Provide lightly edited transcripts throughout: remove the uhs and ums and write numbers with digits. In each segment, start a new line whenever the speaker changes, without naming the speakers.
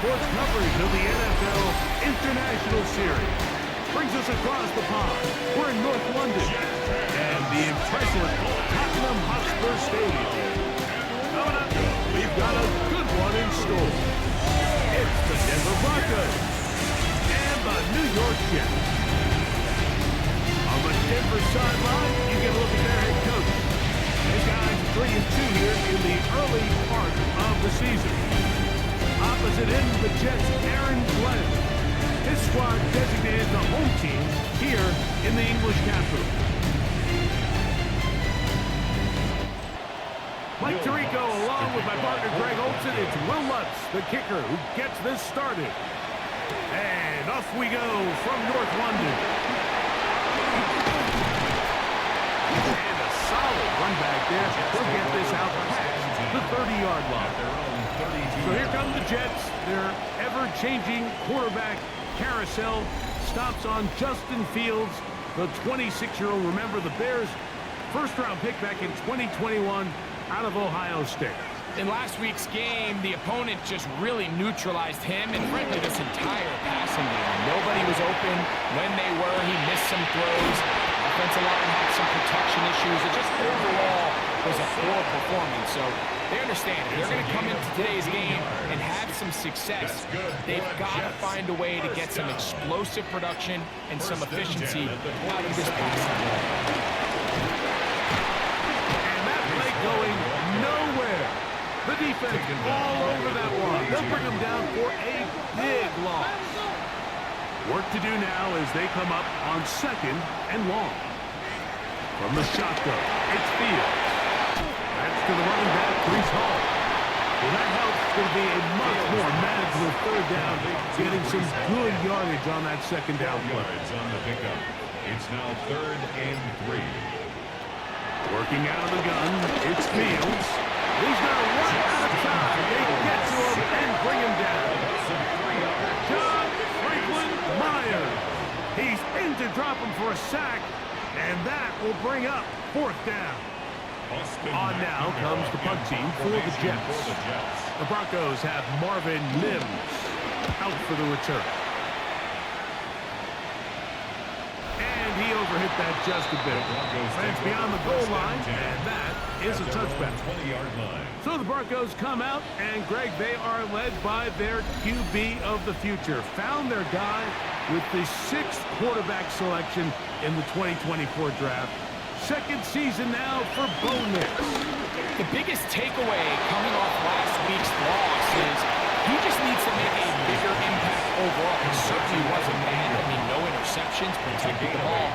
sports coverage of the NFL International Series brings us across the pond. We're in North London and the impressive Tottenham Hotspur Stadium. Coming up, we've got a good one in store. It's the Denver Broncos and the New York Jets. On the Denver sideline, you get a look at their head coach. These guys 3-2 here in the early part of the season. Opposite end, the Jets' Aaron Glenn. His squad designated the home team here in the English capital. Mike Tirico, along with my partner Greg Olson, it's Will Lutz, the kicker, who gets this started. And off we go from North London. And a solid run back there. He'll get this out past the 30-yard line. So here come the Jets. Their ever-changing quarterback carousel stops on Justin Fields, the 26-year-old. Remember, the Bears' first-round pick back in 2021 out of Ohio State.
In last week's game, the opponent just really neutralized him and frankly this entire passing game. Nobody was open. When they were, he missed some throws. Offensive line had some protection issues. It just overall was a poor performance. So they understand if they're going to come into today's game and have some success, they've got to find a way to get some explosive production and some efficiency out of this passing game.
And that play going nowhere. The defense all over that one. They'll bring them down for a big loss. Work to do now as they come up on 2nd and long. From the shotgun, it's Fields. That's to the running back, Breece Hall. Well, that helps. It's going to be a much more manageable 3rd down, getting some good yardage on that 2nd down play.
On the pickup. It's now 3rd and 3.
Working out of the gun, it's Fields. He's going to run out of time. They get to him and bring him down. John Franklin Myers. He's in to drop him for a sack, and that will bring up 4th down. On now comes the punt team for the Jets. The Broncos have Marvin Mims out for the return. And he overhit that just a bit. Lands beyond the goal line, and that is a touchback. So the Broncos come out, and Greg, they are led by their QB of the future. Found their guy with the 6th quarterback selection in the 2024 draft. 2nd season now for Bo Nix.
The biggest takeaway coming off last week's loss is he just needs to make a bigger impact overall. It certainly wasn't bad. I mean, no interceptions, protected the ball.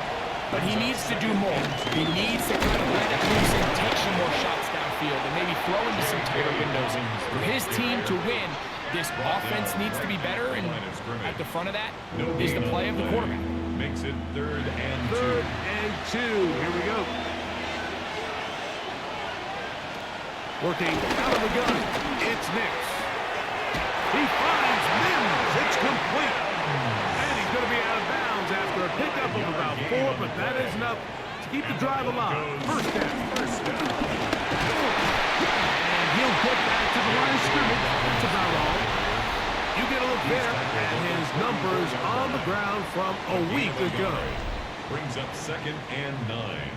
But he needs to do more. He needs to kind of let it loose and take some more shots downfield and maybe throw into some tighter windows. For his team to win, this offense needs to be better, and at the front of that is the play of the quarterback.
Makes it 3rd and 2.
3rd and 2. Here we go. Working out of the gun. It's Nix. He finds Mims. It's complete. And he's going to be out of bounds after a pickup of about 4, but that is enough to keep the drive alive. 1st down. And he'll get back to the line of scrimmage. That's about all. You get a look there at his numbers on the ground from a week ago.
Brings up 2nd and 9.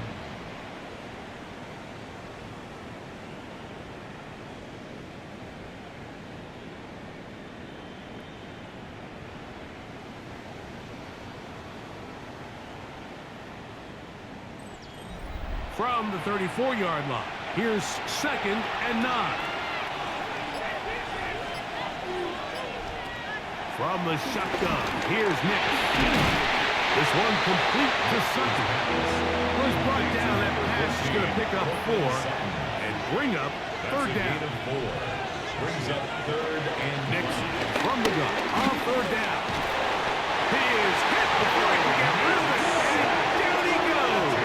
From the 34-yard line, here's 2nd and 9. From the shotgun, here's Nix. This one complete to Sutton. Was brought down. That pass is going to pick up 4 and bring up 3rd down.
Brings up 3rd and
Nix from the gun on 3rd down. He is hit before he can get rid of it. And down he goes.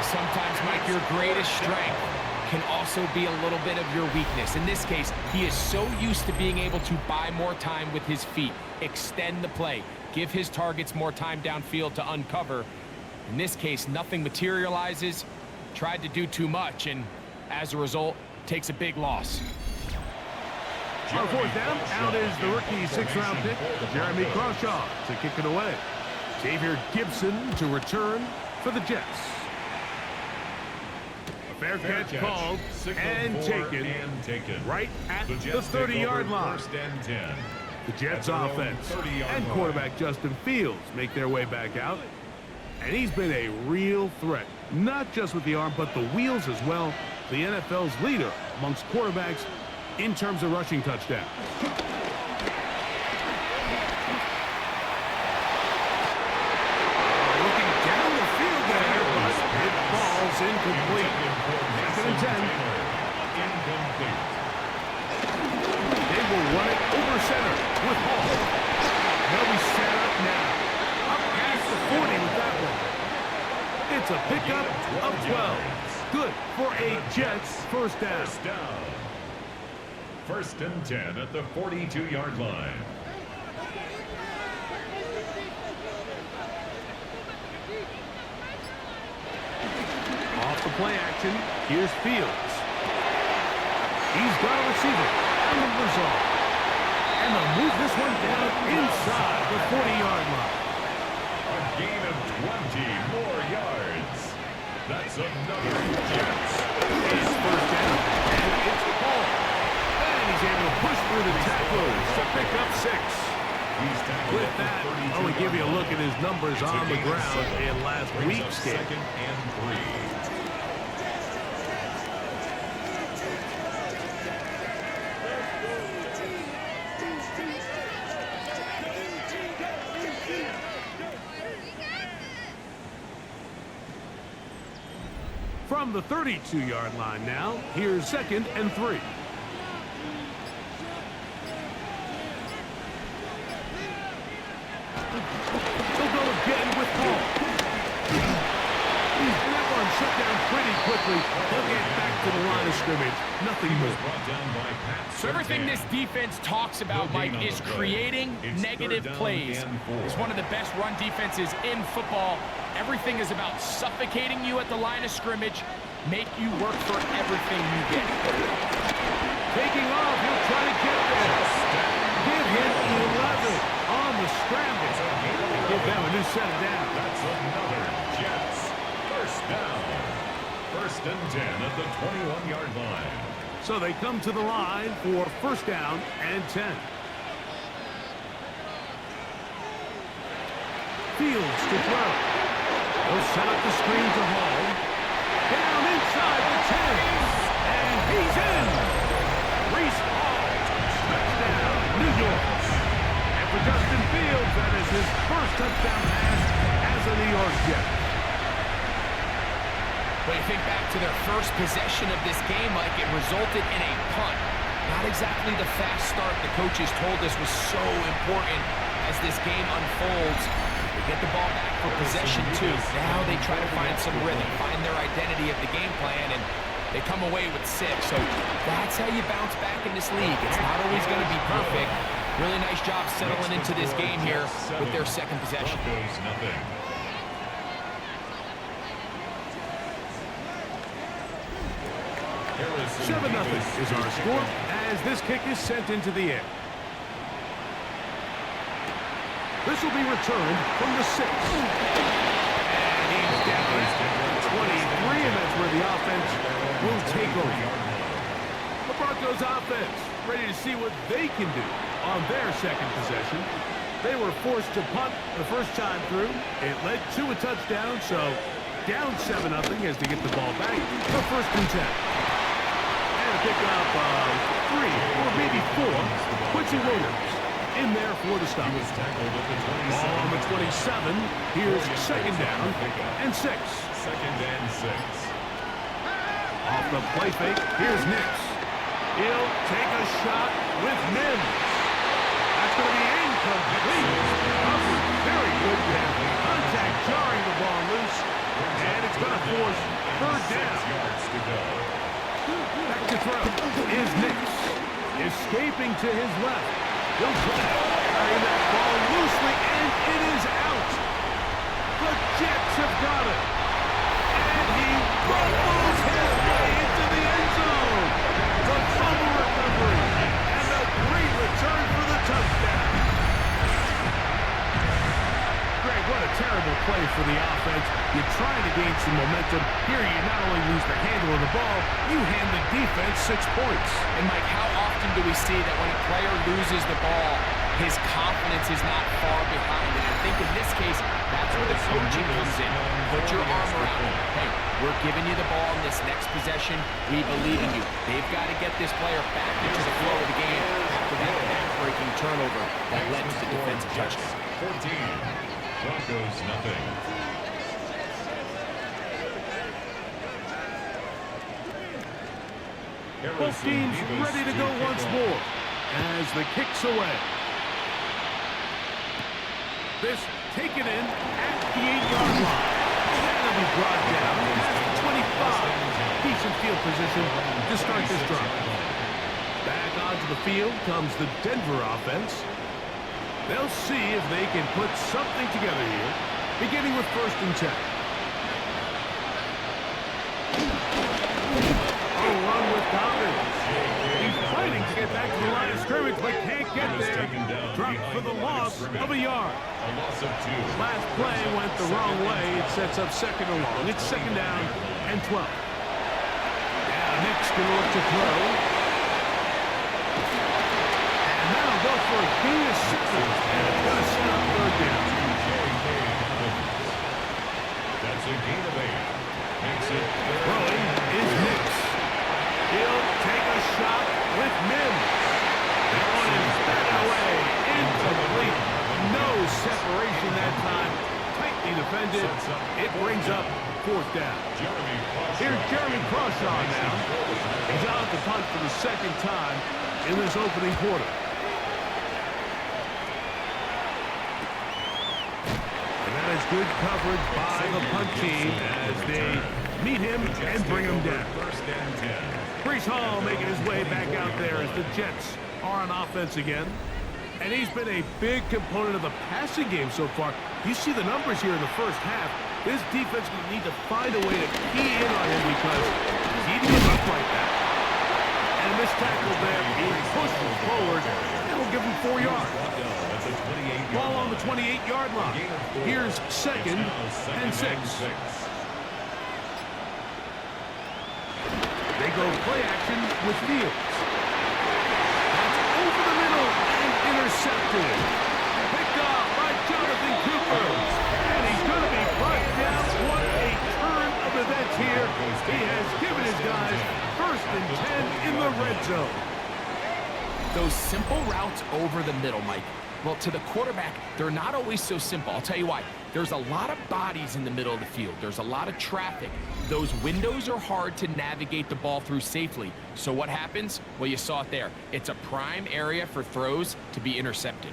Sometimes, Mike, your greatest strength can also be a little bit of your weakness. In this case, he is so used to being able to buy more time with his feet, extend the play, give his targets more time downfield to uncover. In this case, nothing materializes, tried to do too much, and as a result, takes a big loss.
On fourth down, out is the rookie sixth-round pick, Jeremy Crawshaw, to kick it away. Xavier Gibson to return for the Jets. A fair catch called and taken right at the 30-yard line.
First and 10.
The Jets offense and quarterback Justin Fields make their way back out. And he's been a real threat, not just with the arm, but the wheels as well. The NFL's leader amongst quarterbacks in terms of rushing touchdowns. Looking down the field there, but it falls incomplete. Second and 10.
Incomplete.
They will run it over center with Hall. They'll be set up now. Up past the 40 with that one. It's a pickup of 12. Good for a Jets first down.
First and 10 at the 42-yard line.
Off the play action, here's Fields. He's got a receiver. Numbers off. And they'll move this one down inside the 40-yard line.
A gain of 20 more yards. That's another Jets.
It's first down, and it's the ball. And he's able to push through the tackles to pick up 6. With that, I'll only give you a look at his numbers on the ground in last week's game.
Second and 3.
From the 32-yard line now, here's second and 3. They'll go again with Paul. And that one shut down pretty quickly. They'll get back to the line of scrimmage. Nothing more.
So everything this defense talks about, Mike, is creating negative plays. It's one of the best run defenses in football. Everything is about suffocating you at the line of scrimmage, make you work for everything you get.
Taking off, he'll try to get there. Give him 11 on the scramble. Give them a new set of downs.
That's another Jets first down. First and 10 at the 21-yard line.
So they come to the line for first down and 10. Fields to throw. He'll set up the screen to Hall. Down inside the 10. And he's in. Reese Hall. Touchdown, New York. And for Justin Fields, that is his first touchdown pass as a New York Jet.
When you think back to their first possession of this game, Mike, it resulted in a punt. Not exactly the fast start the coaches told us was so important as this game unfolds. They get the ball back for possession 2. Now they try to find some rhythm, find their identity of the game plan, and they come away with 6. So that's how you bounce back in this league. It's not always going to be perfect. Really nice job settling into this game here with their second possession.
7-0 is our score as this kick is sent into the air. This will be returned from the 6. And he's down at 23, and that's where the offense will take over. The Broncos offense ready to see what they can do on their second possession. They were forced to punt the first time through. It led to a touchdown, so down 7-0 as they get the ball back for first and 10. Pick up 3 or maybe 4. Quincy Williams in there for the stop. Ball on the 27. Here's second down and 6.
Second and 6.
Off the play fake, here's Nix. He'll take a shot with Mims. That's going to be incomplete. Very good down. Contact jarring the ball loose. And it's going to force third down.
Yards to go.
Back to throw is Nix. Escaping to his left. He'll try to carry that ball loosely, and it is out. The Jets have got it. And he rumbles his way into the end zone. The fumble recovery. And the gain some momentum. Here, you not only lose the handle of the ball, you hand the defense 6 points.
And, Mike, how often do we see that when a player loses the ball, his confidence is not far behind? And I think in this case, that's where the coaching comes in. Put your arm around him. Hey, we're giving you the ball in this next possession. We believe in you. They've got to get this player back into the flow of the game after that back-breaking turnover that led to the defensive touchdown.
14. Broncos, nothing.
Both teams ready to go once more as the kick's away. This taken in at the 8-yard line. That'll be brought down at the 25. Decent field position to start this drive. Back onto the field comes the Denver offense. They'll see if they can put something together here, beginning with 1st and 10. Run with Dobbins. He's fighting to get back to the line of scrimmage, but can't get there. Dropped for the loss of a yard.
A loss of 2.
Last play went the wrong way. It sets up 2nd and long. It's 2nd down and 12. Now Nick's going to look to throw. And that'll go for a gain of 6. And it's going to set up 3rd down.
That's a gain of 8. Makes it
throwing is Nick. He'll take a shot with Mims. That one is batted away. Incomplete. No separation that time. Tightly defended. It brings up 4th down. Here's Jeremy Crawshaw now. He's out to punt for the 2nd time in this opening quarter. And that is good coverage by the punt team as they meet him and bring him down.
1st and 10.
Breece Hall making his way back out there as the Jets are on offense again. And he's been a big component of the passing game so far. You see the numbers here in the 1st half. This defense will need to find a way to key in on him because he's eating him up like that. And this tackle there, he pushes forward and will give him 4 yards. Ball on the 28-yard line. Here's 2nd and 6. They go play action with Fields. That's over the middle and intercepted. Picked off by Jonathan Cooper. And he's going to be brought down. What a turn of events here. He has given his guys 1st and 10 in the red zone.
Those simple routes over the middle, Mike. Well, to the quarterback, they're not always so simple. I'll tell you why. There's a lot of bodies in the middle of the field. There's a lot of traffic. Those windows are hard to navigate the ball through safely. So what happens? Well, you saw it there. It's a prime area for throws to be intercepted.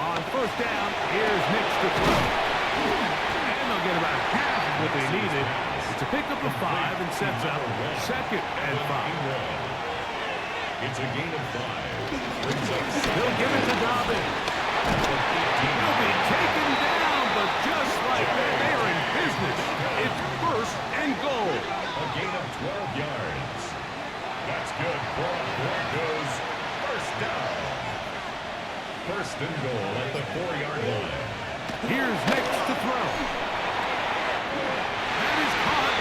On 1st down, here's Nick to throw. And they'll get about half of what they needed. It's a pickup of 5 and sets up 2nd and 5.
It's a gain of 5.
They'll give it to Dobbins. He'll be taken down, but just like that, they're in business. It's 1st and goal.
A gain of 12 yards. That's good for the Broncos. 1st down. 1st and goal at the 4-yard line.
Here's Nick to throw. That is caught.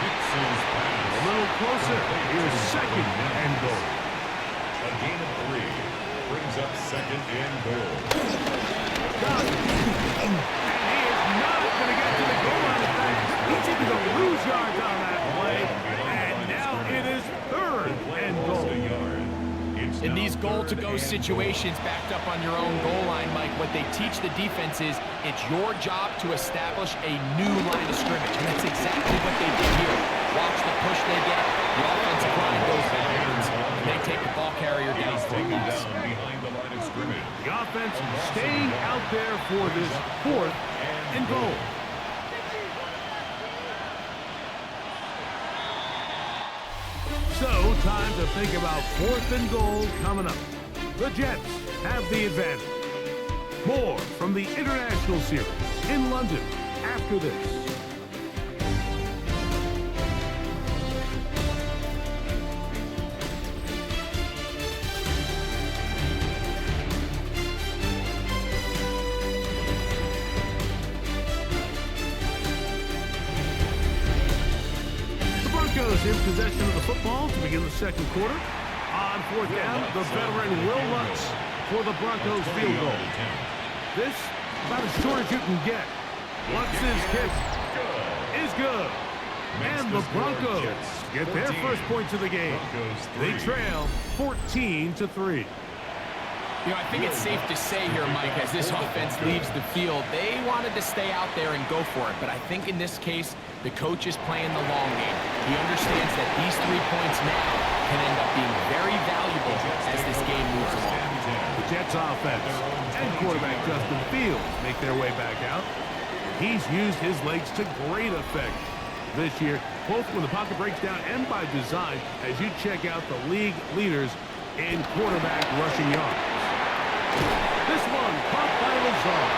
Mixes pass.
A little closer. Here's 2nd and goal.
A gain of 3 brings up 2nd and goal.
And he is not going to get to the goal line. In fact, he's even going to lose yards on that play. And now it is 3rd and goal.
In these goal-to-go situations backed up on your own goal line, Mike, what they teach the defense is it's your job to establish a new line of scrimmage. And that's exactly what they did here. Watch the push they get. The offensive line goes backwards, and they take the ball carrier down for a loss.
Behind the line of scrimmage.
The offense staying out there for this 4th and goal. So, time to think about 4th and goal coming up. The Jets have the advantage. More from the International Series in London after this. in possession of the football to begin the second quarter. On fourth down, the veteran Will Lutz for the Broncos field goal. This about as short as you can get. Lutz's kick is good. And the Broncos get their first points of the game. They trail 14-3.
You know, I think it's safe to say here, Mike, as this offense leaves the field, they wanted to stay out there and go for it. But I think in this case, the coach is playing the long game. He understands that these 3 points now can end up being very valuable as this game moves along.
The Jets offense and quarterback Justin Fields make their way back out. He's used his legs to great effect this year, both when the pocket breaks down and by design, as you check out the league leaders in quarterback rushing yards. This one caught by Lazard.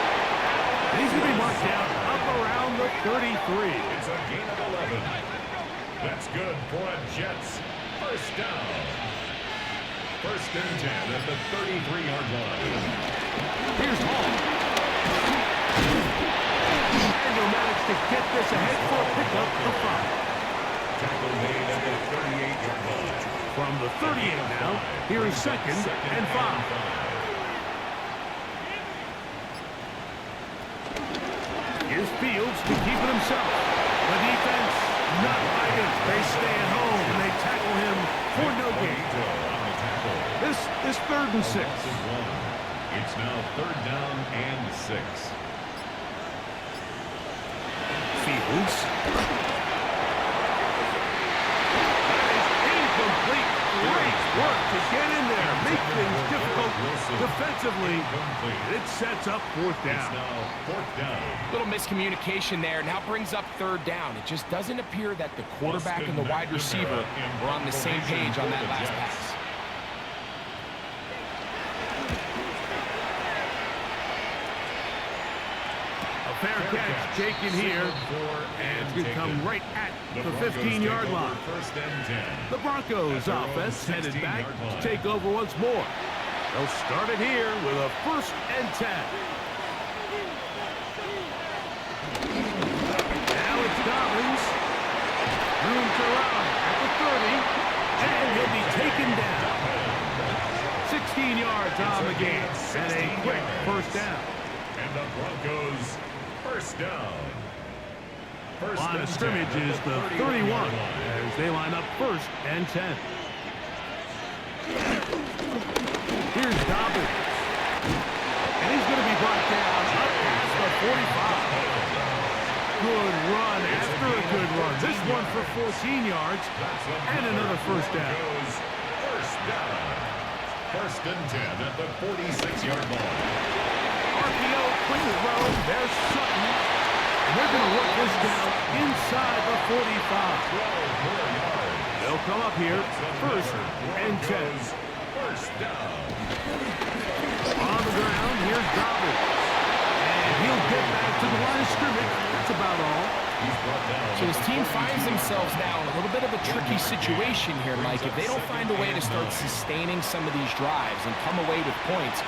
He's going to be marked down up around the 33.
It's a gain of 11. That's good for a Jets first down. First and 10 at the 33-yard line.
Here's Hall. And he'll manage to get this ahead for a pickup of 5.
Tackle made at the 38-yard line.
From the 38 now, here is second and 5. Here's Fields to keep it himself. The defense not fighting. They stay at home and they tackle him for no gain. This is 3rd and 6.
It's now 3rd down and 6.
Fields. Incomplete. Great work to get in there. Make things difficult defensively. It sets up 4th down.
It's now 4th down.
Little miscommunication there. Now brings up 3rd down. It just doesn't appear that the quarterback and the wide receiver were on the same page on that last pass.
Fair catch taken here, and it's going to come right at the 15-yard line.
First and 10.
The Broncos offense headed back to take over once more. They'll start it here with a 1st and 10. Now it's Dobbins. Room to run at the 30, and he'll be taken down. 16 yards on the game, and a quick 1st down.
And the Broncos first down.
Line of scrimmage is the 31 as they line up 1st and 10. Here's Dobbins. And he's going to be brought down up past the 45. Good run after a good run. This one for 14 yards and another 1st down.
First down. 1st and 10 at the 46-yard line.
RPO, quick throw. There's Sutton. They're going to work this down inside the 45. They'll come up here, 1st and 10.
First down.
On the ground, here's Dobbins. And he'll get back to the line of scrimmage. That's about all.
So his team finds themselves now in a little bit of a tricky situation here, Mike. If they don't find a way to start sustaining some of these drives and come away with points,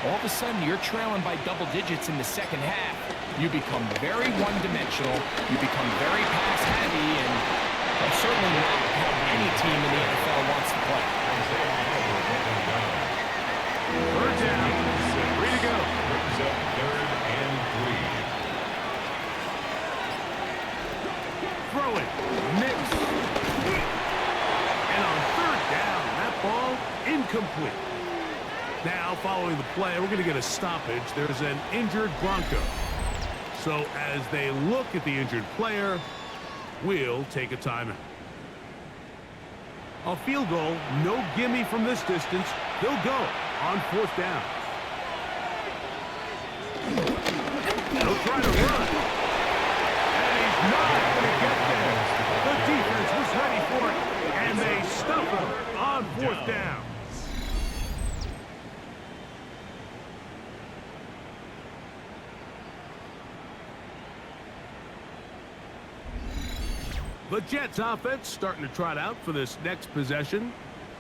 all of a sudden you're trailing by double digits in the second half. You become very one-dimensional. You become very pass-heavy, and certainly not how any team in the NFL wants to play.
3rd down. 3 to go.
Brings up 3rd and 3.
Throw it. Mix. And on 3rd down, that ball incomplete. Now, following the play, we're going to get a stoppage. There's an injured Bronco. So as they look at the injured player, we'll take a timeout. A field goal, no gimme from this distance. They'll go on 4th down. They'll try to run. And he's not going to get there. The defense was ready for it, and they stuff him on 4th down. The Jets offense starting to trot out for this next possession.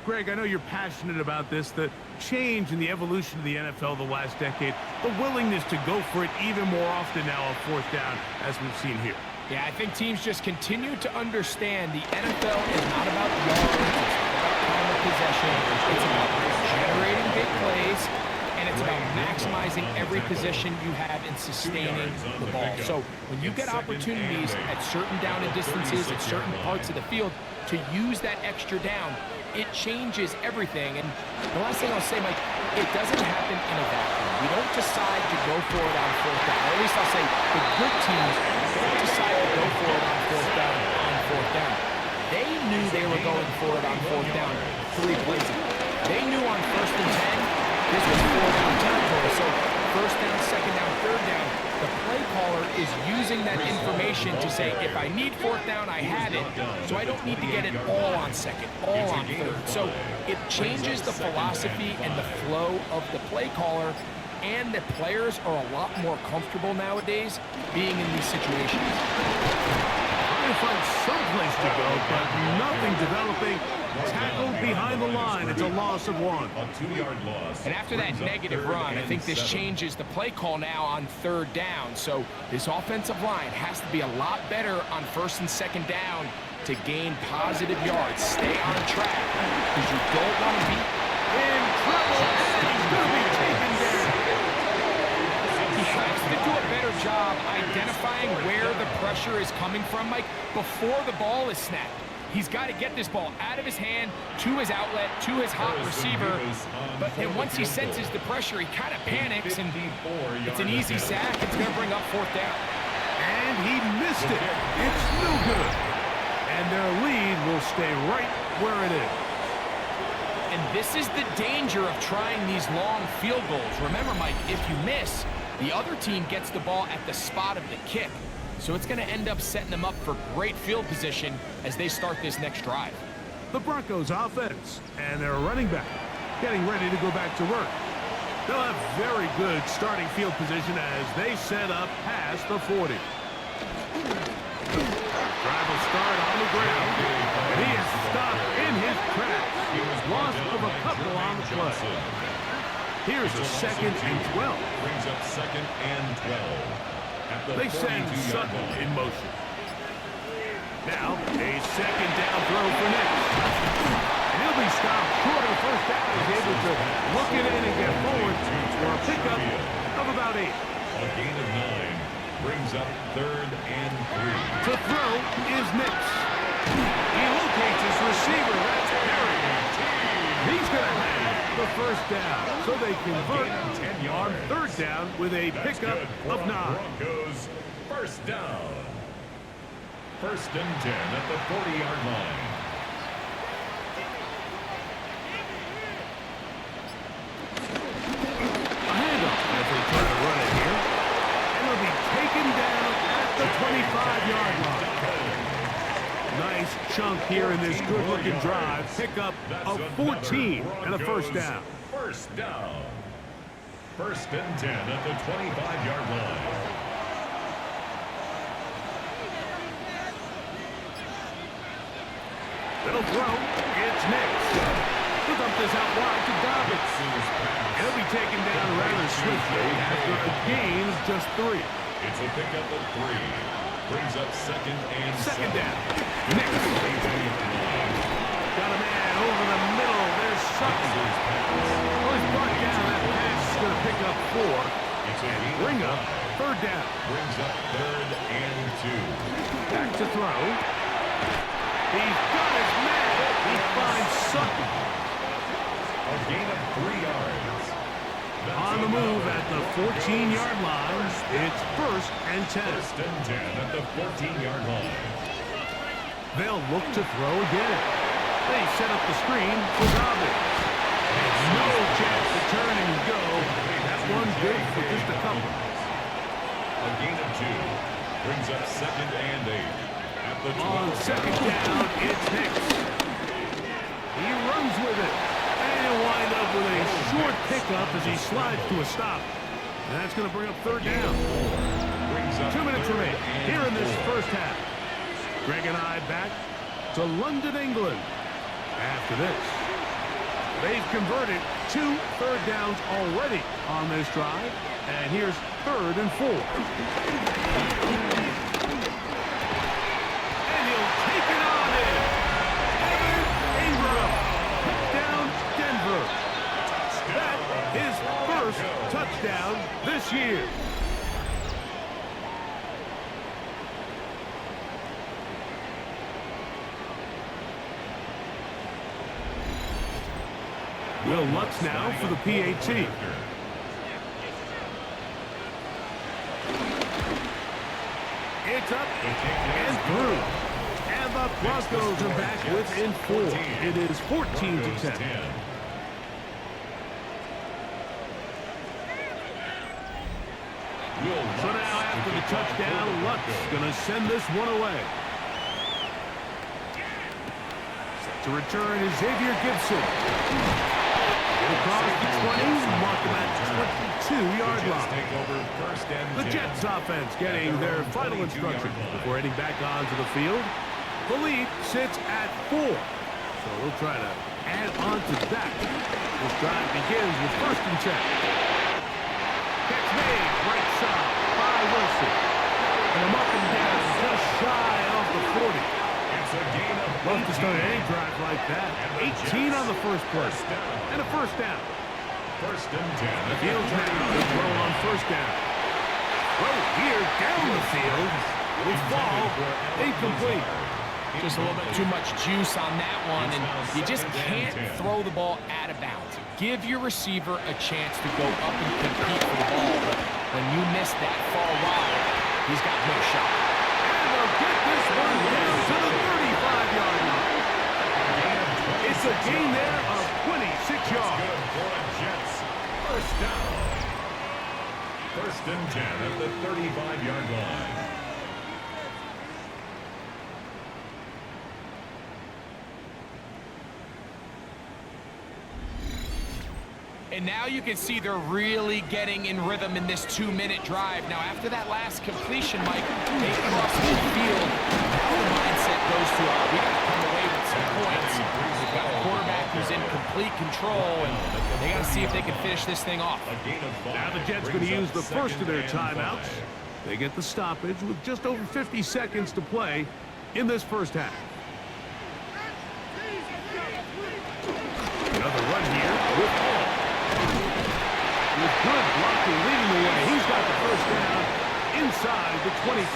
Greg, I know you're passionate about this, the change in the evolution of the NFL the last decade, the willingness to go for it even more often now on fourth down, as we've seen here.
Yeah, I think teams just continue to understand the NFL is not about yards, it's not about time of possession, it's about generating big plays, and it's about maximizing every possession you have in sustaining the ball. So when you get opportunities at certain down and distances, at certain parts of the field, to use that extra down, it changes everything. And the last thing I'll say, Mike, it doesn't happen in a vacuum. We don't decide to go for it on fourth down. Or at least I'll say the good teams don't decide to go for it on fourth down. They knew they were going for it on fourth down 3 plays ago. They knew on 1st and 10, this was 4 down territory. So 1st down, 2nd down, 3rd down, the play caller is using that information to say, if I need 4th down, I had it, so I don't need to get it all on 2nd, all on 3rd. So it changes the philosophy and the flow of the play caller, and the players are a lot more comfortable nowadays being in these situations.
Trying to find someplace to go, but nothing developing. Tackled behind the line. It's a loss of 1.
A 2-yard loss.
And after that negative run, I think this changes the play call now on 3rd down. So this offensive line has to be a lot better on 1st and 2nd down to gain positive yards. Stay on track because you don't want to be
In trouble, and he's going to be taken down.
He has to do a better job identifying where the pressure is coming from, Mike, before the ball is snapped. He's got to get this ball out of his hand to his outlet, to his hot receiver. But then once he senses the pressure, he kind of panics, and it's an easy sack. It's going to bring up 4th down.
And he missed it. It's no good. And their lead will stay right where it is.
And this is the danger of trying these long field goals. Remember, Mike, if you miss, the other team gets the ball at the spot of the kick. So it's going to end up setting them up for great field position as they start this next drive.
The Broncos offense and their running back getting ready to go back to work. They'll have very good starting field position as they set up past the 40. Drive will start on the ground, and he is stopped in his tracks. Loss of a couple on the play. Here's a 2nd and 12.
Brings up 2nd and 12.
They send Sutton in motion. Now, a 2nd down throw for Nick. And he'll be stopped short of 1st down. He's able to look it in and get forward for a pickup of about 8.
A gain of 9 brings up 3rd and 3.
To throw is Nix. He locates his receiver. That's Perry. He's going to have the 1st down. So they convert on 3rd down with a pickup of 9.
Broncos 1st down. 1st and 10 at the 40-yard line.
A handoff as they try to run it here. And it'll be taken down at the 25-yard line. Nice chunk here in this good-looking drive. Pickup of 14 and a 1st down.
1st down. 1st and 10 at the 25-yard line.
Little throw. It's next. He'll dump this out wide to Dobbins. He'll be taken down rather swiftly after a gain of just 3.
It's a pickup of 3. Brings up 2nd and
2nd
7.
down. Next. Got a man over the middle. There's Sutton. Well, he's brought down. That pass is going to pick up 4. And bring up 3rd down.
Brings up 3rd and 2.
Back to throw. He's got his man. He finds Sutton.
A gain of 3 yards.
On the move at the 14-yard line. It's 1st and 10.
1st and 10 at the 14-yard line.
They'll look to throw again. They set up the screen for Dobbins. And no chance to turn and go. That one good for just a couple.
A gain of 2. Brings up 2nd and 8. At the 12.
On 2nd down, it's Hicks. He runs with it. And he'll wind up with a short pickup as he slides to a stop. And that's going to bring up 3rd down. 2 minutes remain here in this 1st half. Greg and I back to London, England after this. They've converted 2 third downs already on this drive. And here's 3rd and 4. And he'll take it on in. Ingram. Touchdown, Denver. That is first touchdown this year. Will Lutz now for the PAT. It's up and through. And the Broncos are back within 4. It is 14-10. So now after the touchdown, Lutz going to send this one away. Set to return is Xavier Gibson. Across the 20, mark him at 22-yard line. The Jets offense getting their final instruction before heading back onto the field. The lead sits at 4. So we'll try to add on to that. This drive begins with 1st and 10. Catch made, right side by Wilson. And a up and down, just shy of the 40.
It's a gain of
Love to start any drive like that. 18 on the first play. And a 1st down.
1st and 10.
The field's now to throw on 1st down. Throw here down the field. Will fall incomplete.
Just a little bit too much juice on that one, and you just can't throw the ball out of bounds. Give your receiver a chance to go up and compete for the ball, but when you miss that far wide, he's got no shot.
And they'll get this one down to the 35-yard line. It's a gain there of 26 yards.
Good for the Jets. 1st down. 1st and 10 at the 35-yard line.
And now you can see they're really getting in rhythm in this 2-minute drive. Now, after that last completion, Mike, they cross midfield. Now the mindset goes to, we got to come away with some points. We've got a quarterback who's in complete control, and they got to see if they can finish this thing off.
Now the Jets going to use the first of their timeouts. They get the stoppage with just over 50 seconds to play in this first half. Another run here with Paul. With good blocking leading the way, he's got the 1st down inside the 25.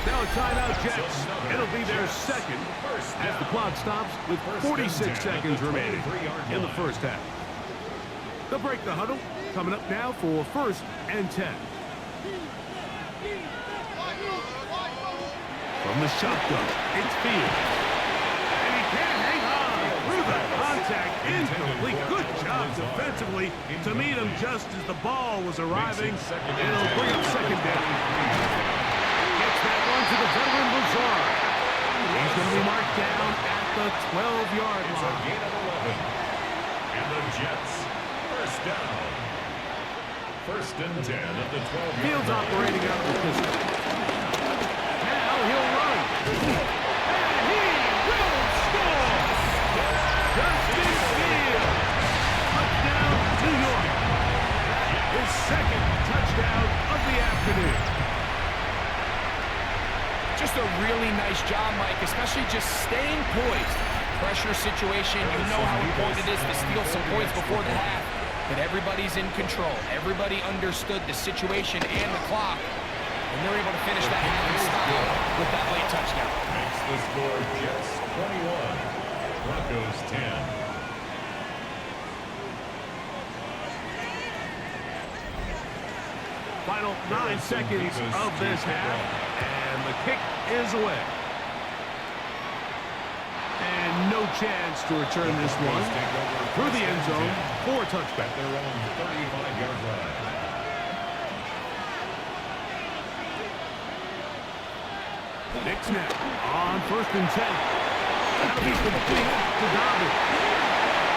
Now a timeout, Jets. It'll be their 2nd as the clock stops with 46 seconds remaining in the first half. They'll break the huddle. Coming up now for 1st and 10. From the shotgun, it's Fields. And he can't hang on through the contact. Incomplete. Good job defensively to meet him just as the ball was arriving. And it'll bring up 2nd down. Gets that one to the veteran Lazar. He's going to be marked down at the 12-yard line.
It's a gain of 11. And the Jets, 1st down. 1st and 10 at the 12-yard line.
Fields operating out of the pistol. Now he'll run. And he will score. Justin Fields. Touchdown, New York. His 2nd touchdown of the afternoon.
Just a really nice job, Mike, especially just staying poised. Pressure situation, you know how important it is to steal some points before the half. But everybody's in control. Everybody understood the situation and the clock. And they're able to finish that half in style with that late touchdown.
Makes the score Jets 21, Broncos 10.
Final 9 seconds of this half. And the kick is away. And no chance to return this one through the end zone for a touchback.
Their own 35-yard line.
Nick snap on 1st and 10. That'll be complete to Dobbins.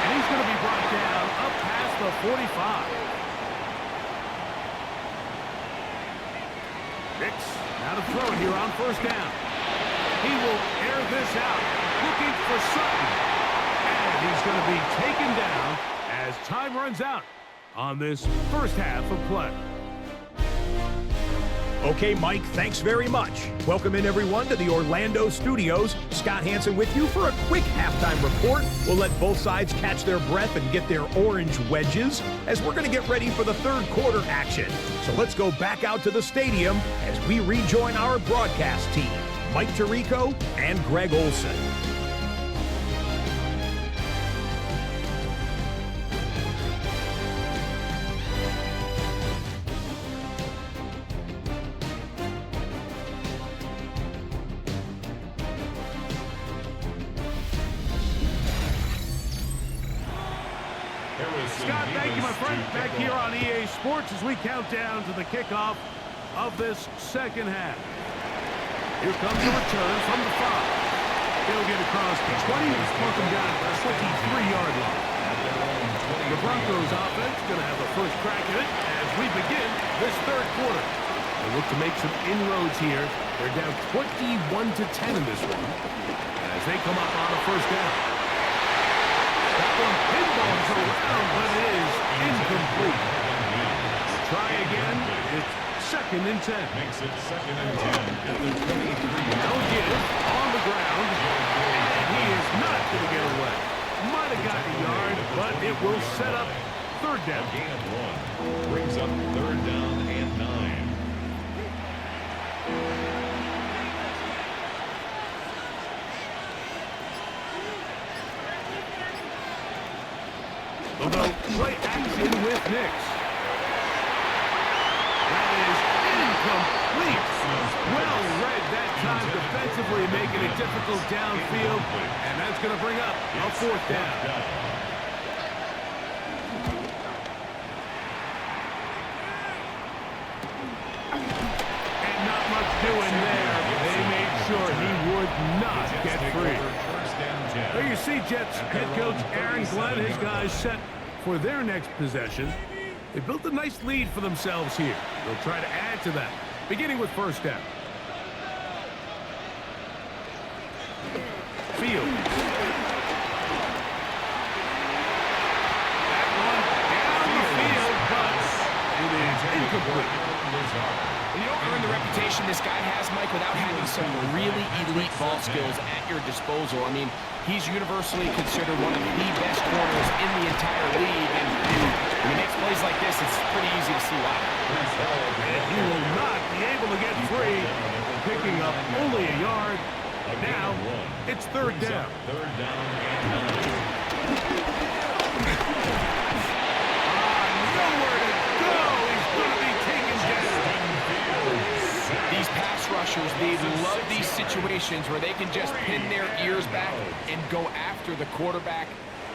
And he's going to be brought down up past the 45. Nix now to throw it here on 1st down. He will air this out, looking for Sutton. And And he's going to be taken down as time runs out on this first half of play.
Okay, Mike, thanks very much. Welcome in, everyone, to the Orlando studios. Scott Hansen with you for a quick halftime report. We'll let both sides catch their breath and get their orange wedges as we're going to get ready for the third quarter action. So let's go back out to the stadium as we rejoin our broadcast team, Mike Tirico and Greg Olson.
Scott, thank you, my friend. Back here on EA Sports as we count down to the kickoff of this second half. Here comes the return from the 5. He'll get across the 20, pump him down to the 23-yard line. The Broncos offense going to have the first crack at it as we begin this third quarter. They look to make some inroads here. They're down 21-10 in this one as they come up on a first down. That one pinballs around, but it is incomplete. Try again. It's 2nd and 10.
Makes it 2nd and 10 at the 23.
No give on the ground, and he is not going to get away. Might have got a yard, but it will set up third down.
A gain of 1 brings up 3rd down and 9.
They'll go play action with Nix. That is incomplete. Well read that time defensively, making it difficult downfield, and that's going to bring up a 4th down. And not much doing there. They made sure he would not get free. There you see Jets head coach Aaron Glenn, his guys set for their next possession. They built a nice lead for themselves here. They'll try to add to that, beginning with first down. Field. That one down the field, but it is incomplete.
You don't earn the reputation this guy has, Mike, without having some really elite ball skills at your disposal. I mean, he's universally considered one of the best corners in the entire league, and when he makes plays like this, it's pretty easy to see why.
And he will not be able to get free, picking up only a yard. Now, it's 3rd down.
3rd down and 9.
Nowhere to go. He's going to be taken down.
These pass rushers, they love these situations where they can just pin their ears back and go after the quarterback.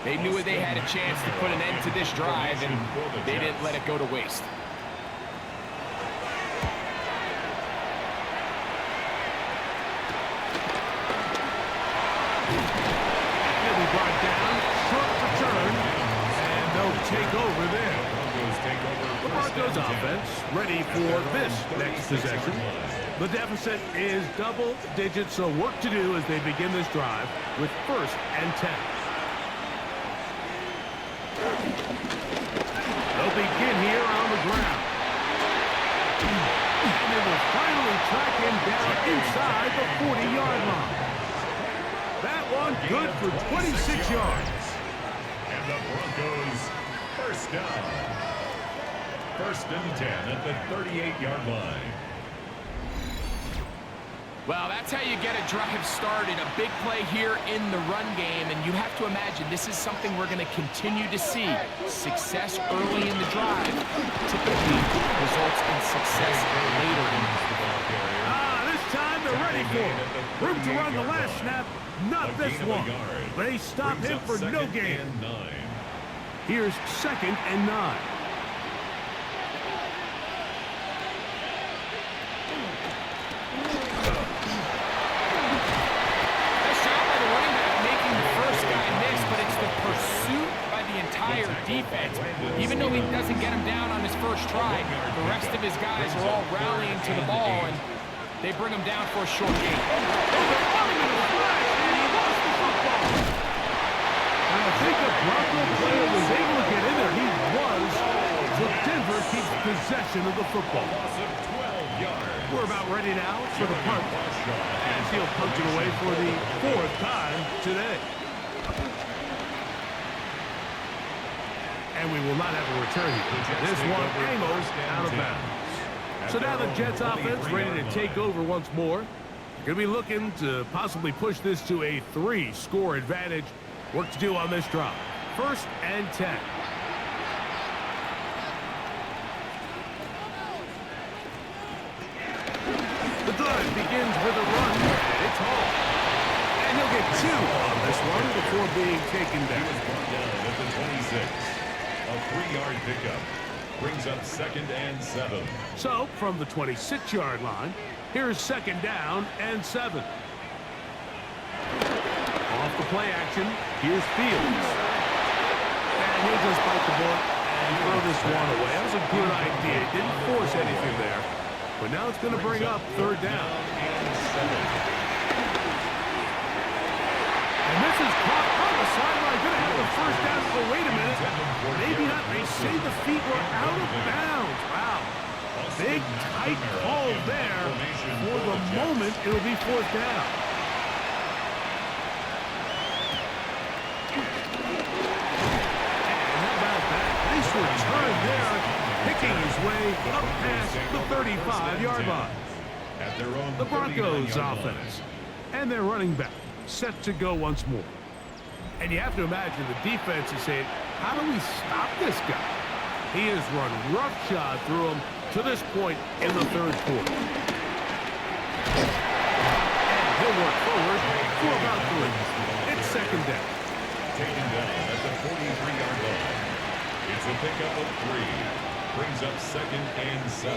They knew they had a chance to put an end to this drive, and they didn't let it go to waste.
He'll be brought down, short return, and they'll take over there. The Broncos offense ready for this next possession. The deficit is double digits, so work to do as they begin this drive with 1st and 10. They'll begin here on the ground. And they will finally track him down inside the 40-yard line. That one good for 26 yards.
And the Broncos first down. 1st and 10 at the 38-yard line.
Well, that's how you get a drive started. A big play here in the run game, and you have to imagine this is something we're going to continue to see. Success early in the drive typically results in success later in the ball carrier.
This time they're ready for it. Room to run the last snap, not this one. They stop him for no gain. Here's 2nd and 9.
Defense. Even though he doesn't get him down on his first try, the rest of his guys are all rallying to the ball, and they bring him down for a short gain.
And I think the Bronco player was able to get in there. He was. So Denver keeps possession of the football.
Loss of 12 yards.
We're about ready now for the punt. As he'll punt it away for the 4th time today. And we will not have a return here. This one angles out of bounds. So now the Jets offense ready to take over once more. Going to be looking to possibly push this to a 3-score advantage. Work to do on this drive. 1st and 10. The drive begins with a run. It's home. And he'll get 2 on this one before being taken down.
He was brought down at the 26. A 3-yard pickup. Brings up 2nd and 7.
So, from the 26-yard line, here's 2nd down and 7. Off the play action, here's Fields. And he'll just bite the bullet and throw this one away. That was a good idea. He didn't force anything there. But now it's going to bring up 3rd down. And this is caught on the sideline. Going to have the 1st down. Oh, wait a minute. Maybe not. They say the feet were out of bounds. Wow. Big, tight call there. For the moment, it'll be 4th down. And how about that? Nice return there. Picking his way up past the 35-yard line.
At their own
The Broncos offense. And their running back set to go once more. And you have to imagine the defense is saying, how do we stop this guy? He has run roughshod through him to this point in the 3rd quarter. And he'll work forward for about 3. It's 2nd down.
Taken down at the 43-yard line. It's a pickup of 3. Brings up 2nd and 7.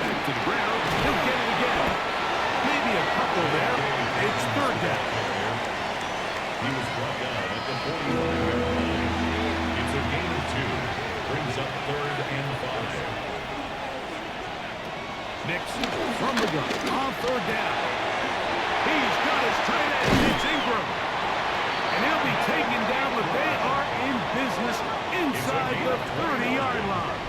Back to the ground. He'll get it again. Maybe a couple there. It's 3rd down.
He was brought down at the 41-yard line. It's a gain of 2. Brings up 3rd and 5.
Nixon from the gun on 3rd down. He's got his tight end. It's Ingram. And he'll be taken down, but they are in business inside the 30-yard line.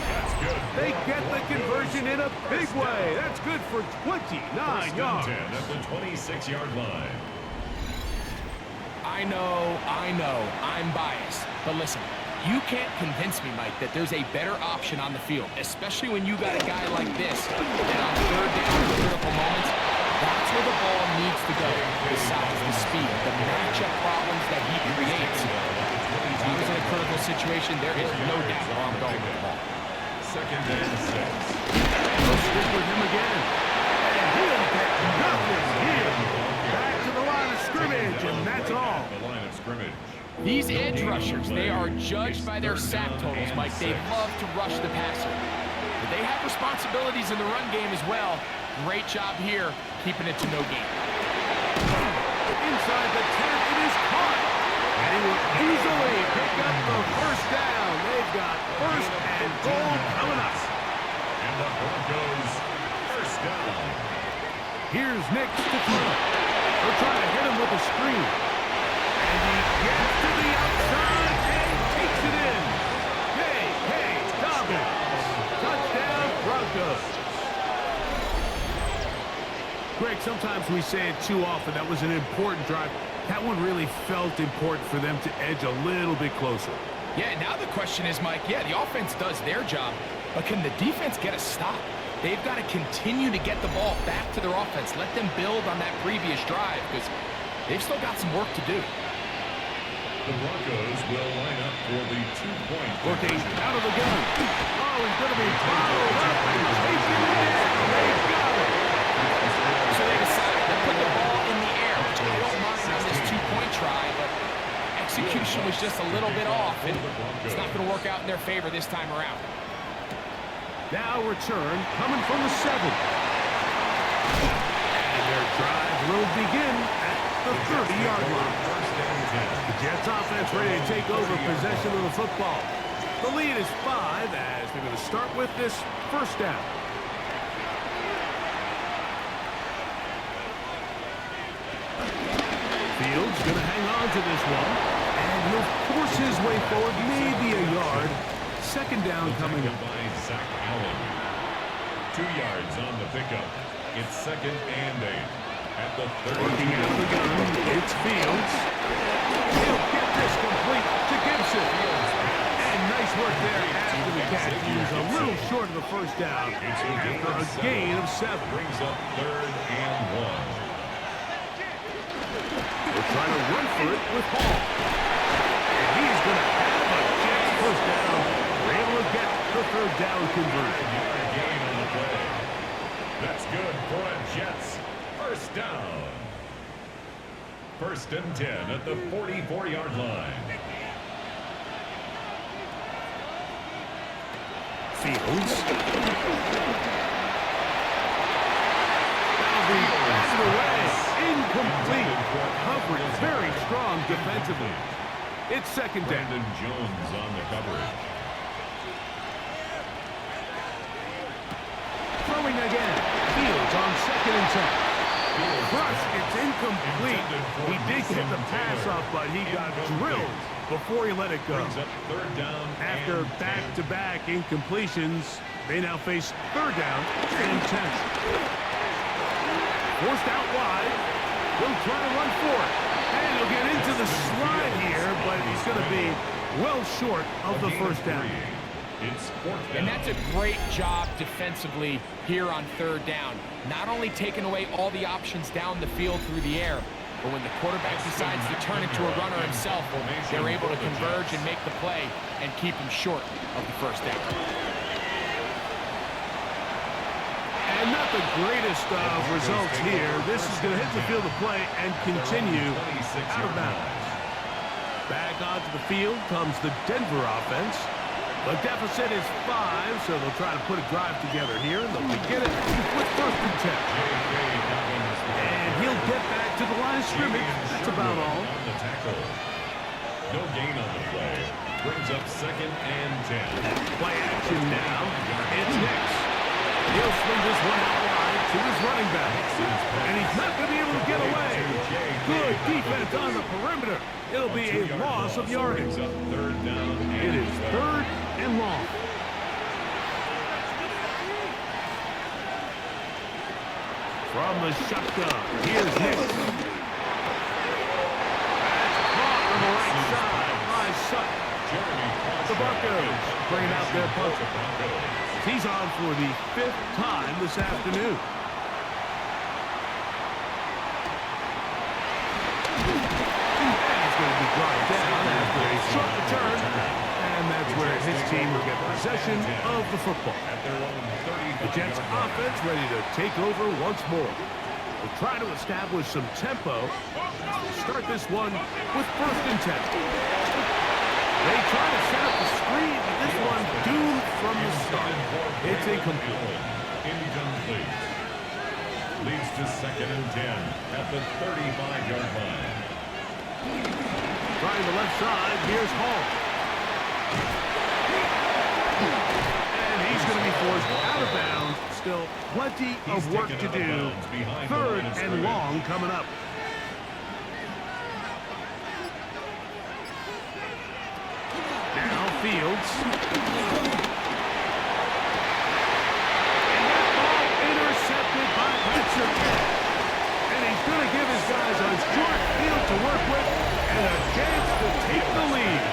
That's good.
They get the conversion in a big way. That's good for 29 yards.
10 at the 26-yard line.
I know, I'm biased. But listen, you can't convince me, Mike, that there's a better option on the field, especially when you got a guy like this that on 3rd down in critical moments, that's where the ball needs to go. The size, the speed, the matchup problems that he creates. If he was in a critical situation, there is no doubt where I'm going with the ball.
2nd and 6.
They'll stick with him again. And he'll get nothing here. Back to the line of scrimmage, and that's all.
The line of scrimmage.
These edge rushers, they are judged by their sack totals, Mike. They love to rush the passer. But they have responsibilities in the run game as well. Great job here, keeping it to no gain.
Inside the 10, it is caught. And he will easily pick up the 1st down. They've got 1st and goal coming up.
And the Broncos 1st down.
Here's Nix to throw. They'll try to hit him with a screen. And he gets to the outside and takes it in. J.K. Dobbins. Touchdown, Broncos. Greg, sometimes we say it too often. That was an important drive. That one really felt important for them to edge a little bit closer.
Yeah, now the question is, Mike, yeah, the offense does their job, but can the defense get a stop? They've got to continue to get the ball back to their offense. Let them build on that previous drive because they've still got some work to do.
The Broncos will line up for the 2-point
Working out of the gun. Oh, he's going to be followed up and taken in. They've got it.
So they decided to put the ball in the air, which I don't mind on this 2-point try, but execution was just a little bit off, and it's not going to work out in their favor this time around.
Now return coming from the 7. And their drive will begin at the 30-yard line. The Jets offense ready to take over possession of the football. The lead is 5 as they're going to start with this 1st down. Fields going to hang on to this one. And he'll force his way forward, maybe a yard. Second down coming up.
By Zach Allen. 2 yards on the pickup. It's 2nd and 8. At the 30.
Working out the gun, it's Fields. He'll get this complete to Gibson. And nice work there after the catch. He was a little short of the first down after a gain of 7.
Brings up 3rd and 1.
We're trying to run for it with Hall. And he's going to have a Jets first down. We're able to get the 3rd down conversion.
Yard gain on the play. That's good for a Jets first down. 1st and 10 at the 44-yard line.
Fields. That'll be passed away. Incomplete. Coverage very strong defensively. It's 2nd down.
Brandon Jones on the coverage.
Throwing again. Fields on 2nd and 10. Rush, it's incomplete. He did get the pass off, but he got drilled before he let it go.
Brings up 3rd down.
After back-to-back incompletions, they now face 3rd down and 10. Forced out wide. He'll try to run for it. And he'll get into the slide here, but he's going to be well short of the first down.
It's 4th down.
And that's a great job defensively here on 3rd down. Not only taking away all the options down the field through the air, but when the quarterback decides to turn into a runner himself, they're able to converge and make the play and keep him short of the first down.
And not the greatest of results here. This is going to hit the field of play and continue out of bounds. Back onto the field comes the Denver offense. The deficit is 5, so they'll try to put a drive together here. They'll begin it with 1st and 10. And he'll get back to the line of scrimmage. That's about all.
No gain on the play. Brings up 2nd and 10.
Play action now. It's Hicks. He'll swing this one out wide to his running back. And he's not going to be able to get away. Good defense on the perimeter. It'll be a loss of yardage. It is 3rd and long. From the shotgun, here's Hicks. That's caught on the right side by Sutton. The Broncos bringing out their puncher. He's on for the 5th time this afternoon. And he's going to be brought down after a short return. And that's where his team will get possession of the football. The Jets offense ready to take over once more. They'll try to establish some tempo. They'll start this one with 1st and 10. They try to set up the screen, but this one doomed from the start. It's incomplete.
Incomplete. Leads to 2nd and 10 at the 35-yard line.
Trying the left side, here's Hall. And he's going to be forced out of bounds. Still plenty of work to do. 3rd and long coming up. Now Fields. And that ball intercepted by Patrick. And he's going to give his guys a short field to work with and a chance to take the lead.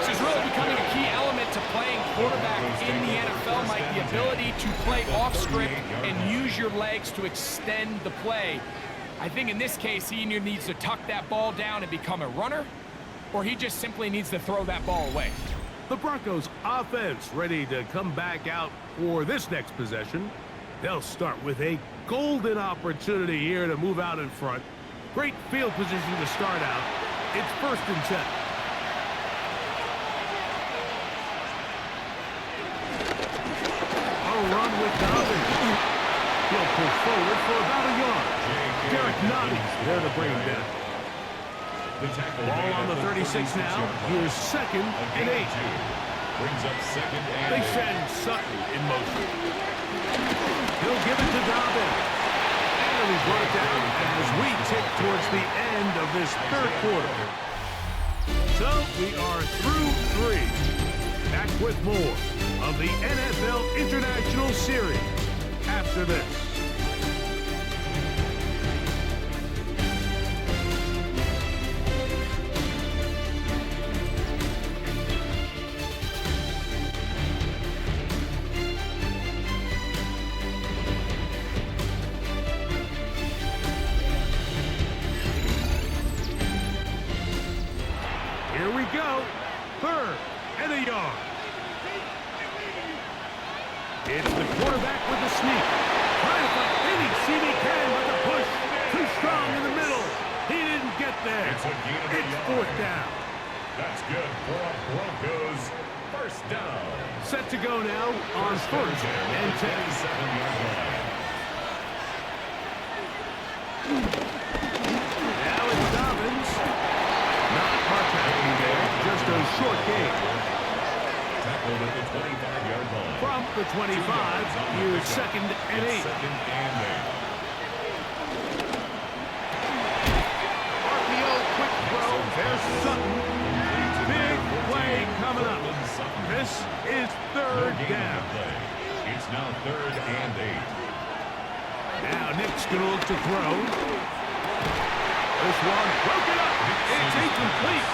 This is really becoming a key element to playing quarterback in the NFL, Mike. The ability to play off script and use your legs to extend the play. I think in this case, he either needs to tuck that ball down and become a runner, or he just simply needs to throw that ball away.
The Broncos offense ready to come back out for this next possession. They'll start with a golden opportunity here to move out in front. Great field position to start out. It's 1st and 10. A run with Dobbins. He'll push forward for about a yard. Derek Nunn there to bring him down. Ball on the 36 now. Here's 2nd and 8.
Brings up 2nd and 8.
They send Sutton in motion. He'll give it to Dobbins. And he brought it down as we tick towards the end of this third quarter. So we are through 3. Back with more of the NFL International Series after this. Here we go. 3rd and a yard. It's the quarterback with the sneak. Trying to find any seam he can, but the push too strong in the middle. He didn't get there. It's 4th down.
That's good for a Broncos first down.
Set to go now on 1st and 10.
7-yard line.
Now it's Dobbins. Not much happening there. Just a short game.
Tackled at the 25-yard line.
From the 25, here's 2nd and 8.
2nd and 8.
RPO quick throw. There's Sutton. Big play coming up. This is 3rd down.
It's now 3rd and 8.
Now Nick's going to look to throw. This one broken up. It's incomplete.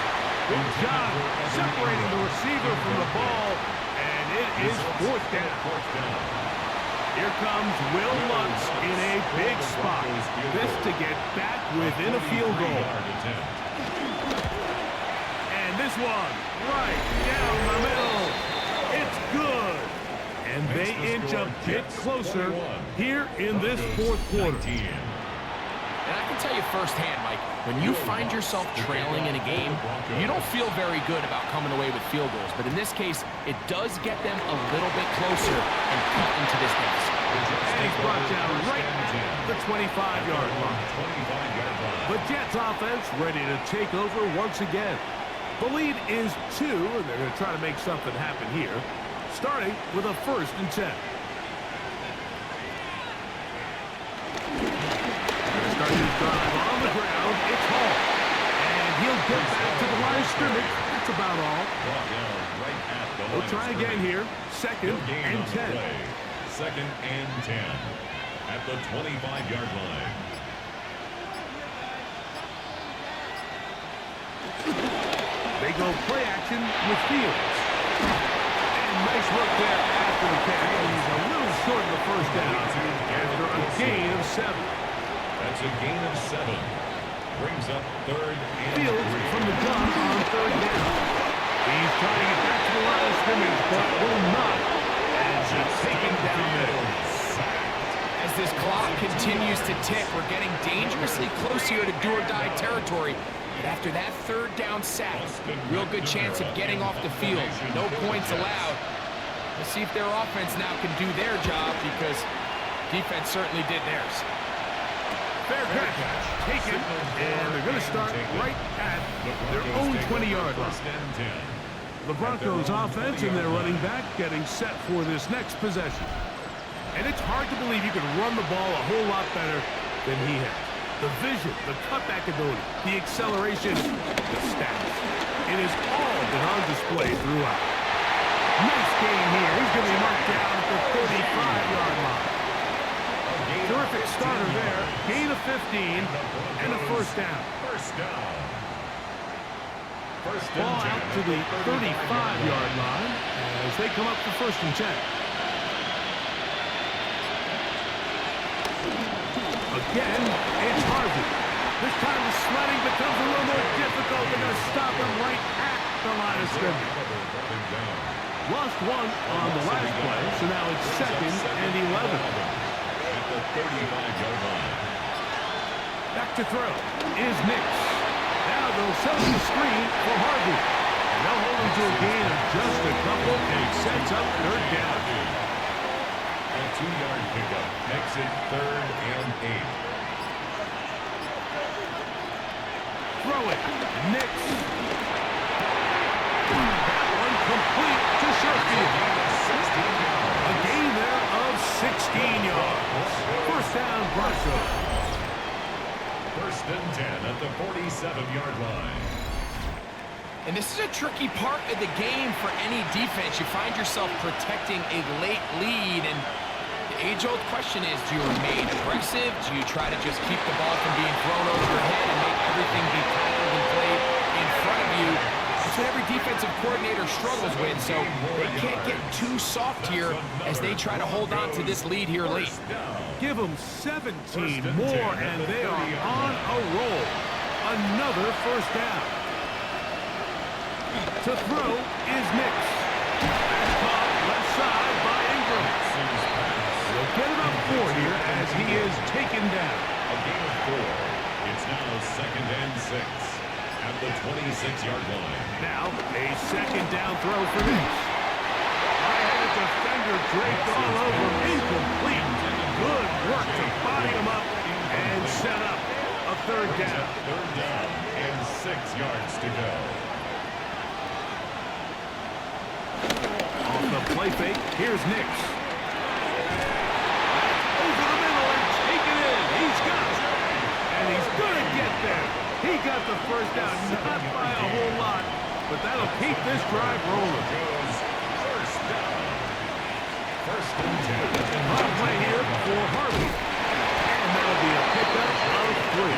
Good job separating the receiver from the ball, and it is 4th down. Here comes Will Lutz in a big spot. This to get back within a field goal. And this one right down the middle. It's good. And they inch a bit closer here in this 4th quarter.
And I can tell you firsthand, Mike, when you find yourself trailing in a game, you don't feel very good about coming away with field goals. But in this case, it does get them a little bit closer and cut into this deficit.
And he's brought down right at the 25-yard line. The Jets offense ready to take over once again. The lead is 2, and they're going to try to make something happen here, starting with a 1st and 10. Starting his drive on the ground. It's Hall. And he'll get back to the line of scrimmage. That's about all. We'll try again here. 2nd and 10.
2nd and 10 at the 25-yard line.
They go play action with Fields. And nice work there after the catch. He's a little short of the 1st down after a gain of 7.
That's a gain of 7. Brings up 3rd and
Fields
3.
from the gun on 3rd down. He's trying to get back to the line of scrimmage, but will not. And he's taken down there.
As this clock continues to tick, we're getting dangerously close here to do-or-die territory. But after that 3rd down sack, real good chance of getting off the field. No points allowed. Let's see if their offense now can do their job, because defense certainly did theirs.
Fair catch. Taken. And they're going to start right at their own 20-yard line. The Broncos offense and their running back getting set for this next possession. And it's hard to believe you can run the ball a whole lot better than he has. The vision, the cutback ability, the acceleration, the stats. It has all been on display throughout. Nice game here. He's going to be marked down at the 35-yard line. Terrific starter there. Gain of 15 and a 1st down. Ball out to the 35-yard line as they come up for 1st and 10. Again, it's Harvey. This time the sledding becomes a little more difficult. They're going to stop him right at the line of scrimmage. Lost 1 on the last play, so now it's 2nd and 11.
At the 35-yard line.
Back to throw is Nix. Now they'll set the screen for Harvey. And they'll hold him to a gain of just a couple, and it sets up 3rd down.
A 2-yard pickup makes it 3rd and 8.
Throw it. Nix. That one complete to Sherfield. A gain there of 16 yards. 1st down, Broncos.
First and 10 at the 47-yard line.
And this is a tricky part of the game for any defense. You find yourself protecting a late lead, and the age-old question is, do you remain aggressive? Do you try to just keep the ball from being thrown over your head and make everything be tackled and played in front of you? That's what every defensive coordinator struggles with, so they can't get too soft here as they try to hold on to this lead here late.
Give them 17 more, and they are on a roll. Another first down. To throw is Nix. That's caught left side by Ingram. They'll get it up 4 here as he is taken down.
A gain of 4. It's now second and 6 at the 26-yard line.
Now a second down throw for Nix. Right-handed defender draped all over. Incomplete. Good work to body him up and set up a third down.
Third down and 6 yards to go.
Off the play fake, here's Nix. Over the middle and take it in. He's got it. And he's going to get there. He got the first down, not by a whole lot, but that'll keep this drive rolling.
Goes first down. First and 10.
Hot play here for Harvey. And that'll be a pickup of 3.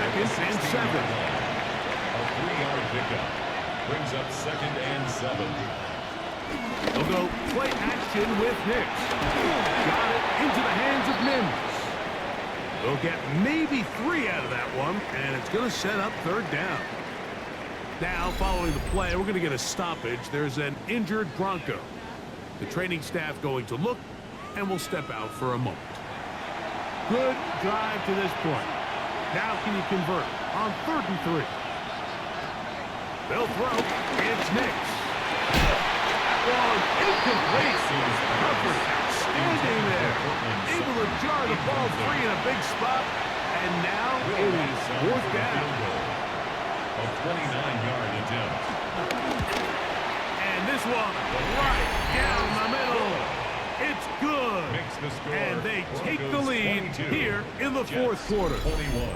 Second and 7.
A 3-yard pickup. Brings up second and 7.
They'll go play action with Nix. Got it into the hands of Mims. They'll get maybe 3 out of that one, and it's going to set up third down. Now, following the play, we're going to get a stoppage. There's an injured Bronco. The training staff going to look, and we'll step out for a moment. Good drive to this point. Now can you convert on 3rd and 3? They'll throw. It's Nix. Ball incomplete. Coverage outstanding there. Able to jar the ball free in a big spot. And now it is 4th down.
A 29-yard attempt.
And this one right down the middle. It's good. And they take the lead here in the 4th quarter.
21.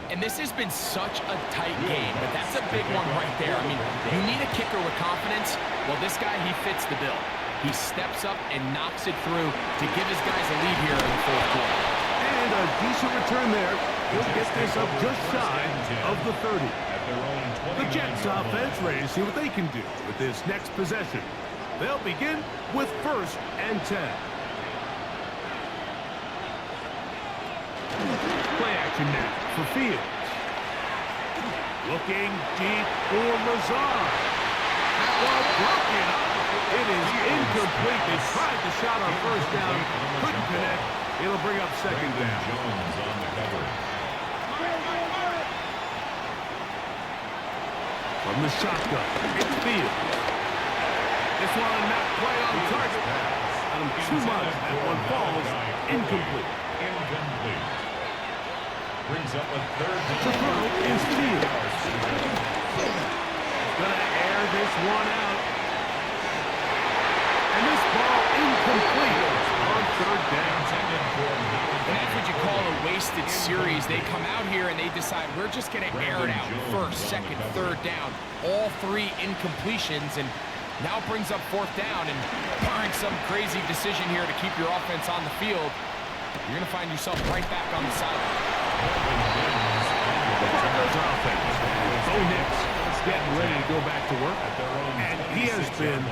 And this has been such a tight game, but that's a big one right there. I mean, you need a kicker with confidence. Well, this guy, he fits the bill. He steps up and knocks it through to give his guys a lead here in the 4th quarter.
And a decent return there. He'll get this up just shy of the 30. The Jets offense ready to see what they can do with this next possession. They'll begin with 1st and 10. Play action now for Fields. Looking deep for Lazard. That one broken up. It is incomplete. They tried the shot on 1st down. Couldn't connect. It'll bring up 2nd down.
Jones on the cover.
From the shotgun, it's Fields. This one not quite on target. Got him too much. That one falls incomplete.
Incomplete. Brings up a 3rd down.
To throw is Fields. Gonna air this one out. And this ball incomplete on 3rd down.
And that's what you call a wasted series. They come out here and they decide we're just going to air it out. 1st, 2nd, 3rd down. All 3 incompletions, and now brings up 4th down. And barring some crazy decision here to keep your offense on the field, you're going to find yourself right back on the sideline.
The Broncos offense. Bo Nix is getting ready to go back to work. And he has been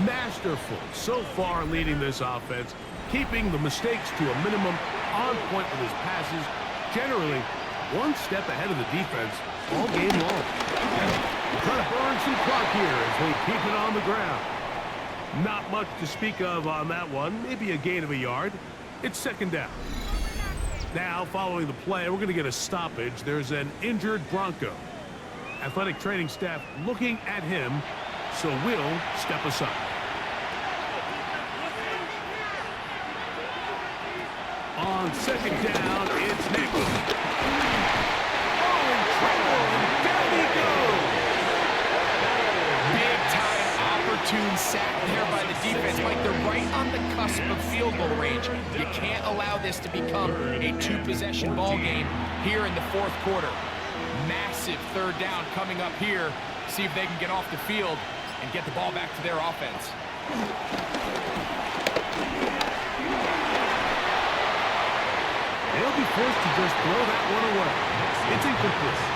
masterful so far leading this offense, keeping the mistakes to a minimum, on point with his passes, generally one step ahead of the defense all game long. We're trying to burn some clock here as we keep it on the ground. Not much to speak of on that one, maybe a gain of a yard. It's 2nd down. Now, following the play, we're going to get a stoppage. There's an injured Bronco. Athletic training staff looking at him, so we'll step aside. On 2nd down, it's Nix. Oh, in trouble, and down he goes.
Big-time opportune sack there by the defense. Mike, they're right on the cusp of field goal range. You can't allow this to become a two-possession ball game here in the fourth quarter. Massive third down coming up here. See if they can get off the field and get the ball back to their offense.
They'll be forced to just throw that one away. It's incomplete.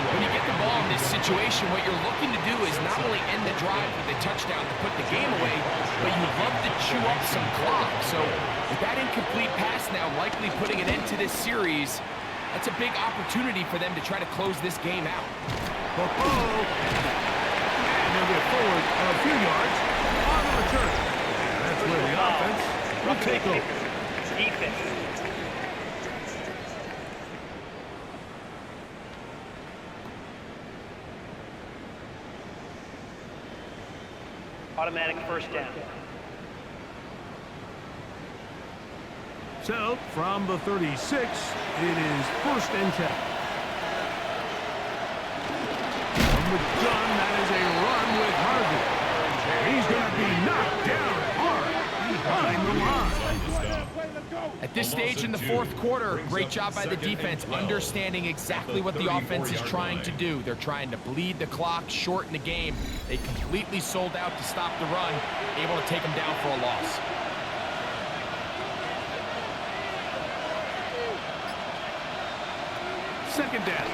When you get the ball in this situation, what you're looking to do is not only end the drive with a touchdown to put the game away, but you love to chew up some clock. So with that incomplete pass now likely putting an end to this series, that's a big opportunity for them to try to close this game out.
And they'll get forward a few yards on the return. And that's where the offense will take over.
Defense. Automatic first down.
So, from the 36, it is 1st and 10. From the gun, that is a run with Harvey. He's going to be knocked down hard behind the line.
At this stage in the fourth quarter, great job by the defense, understanding exactly what the offense is trying to do. They're trying to bleed the clock, shorten the game. They completely sold out to stop the run, able to take them down for a loss.
Second down,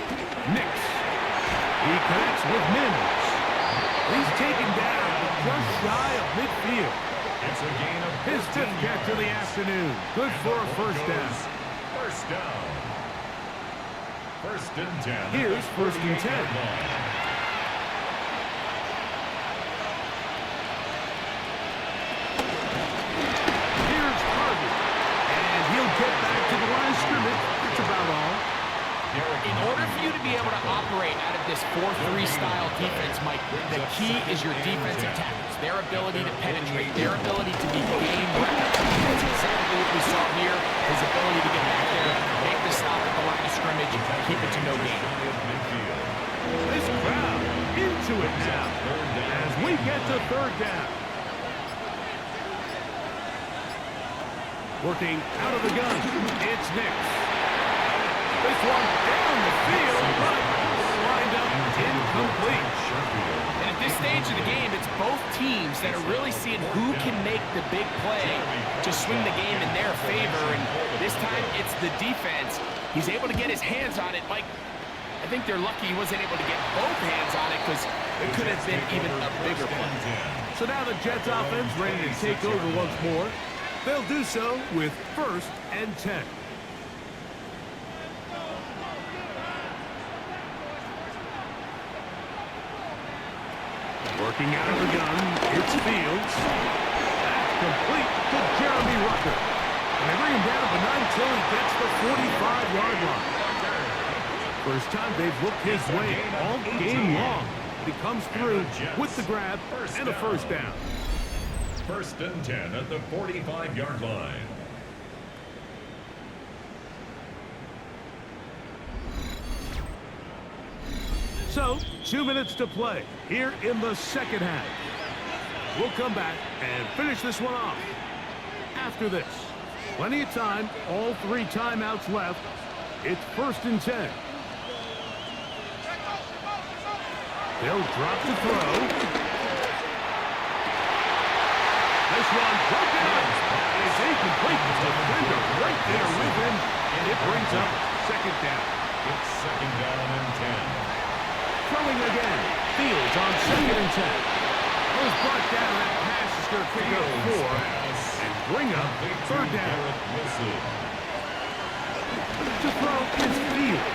Nix. He connects with Mims. He's taken down just shy of midfield.
It's a gain of
His 5th catch of the afternoon. Good for a first down.
First down. 1st and 10.
Here's 1st and 10. Here's Harvey. And he'll get back to the line of scrimmage. That's about all.
In order for you to be able to operate out of this 4-3 style defense, Mike, the key is your defensive tackles, their ability to penetrate, their ability to be game ready. That's exactly what we saw here, his ability to get back there, make the stop at the line of scrimmage, and keep it to no gain.
This crowd into it now as we get to 3rd down. Working out of the gun, it's Nix. This one down the field, but lined up incomplete.
And at this stage of the game, it's both teams that are really seeing who can make the big play to swing the game in their favor. And this time, it's the defense. He's able to get his hands on it. Mike, I think they're lucky he wasn't able to get both hands on it because it could have been even a bigger play.
So now the Jets offense ready to take over once more. They'll do so with 1st and 10. Working out of the gun, it's Fields. That's complete to Jeremy Rucker. And they bring him down, but not until he gets the 45-yard line. First time they've looked his way all game long. He comes through with the grab and a first down.
1st and 10 at the 45-yard line.
So, 2 minutes to play here in the second half. We'll come back and finish this one off after this. Plenty of time, all 3 timeouts left. It's 1st and 10. They'll drop to throw. This one broken up. It's incomplete. The defender right there with him, and it brings up 2nd down.
It's 2nd down and 10.
Throwing again. Fields on 2nd and 10. Was brought down. That pass is going to pick up 4 and bring up 3rd down. To throw is Fields.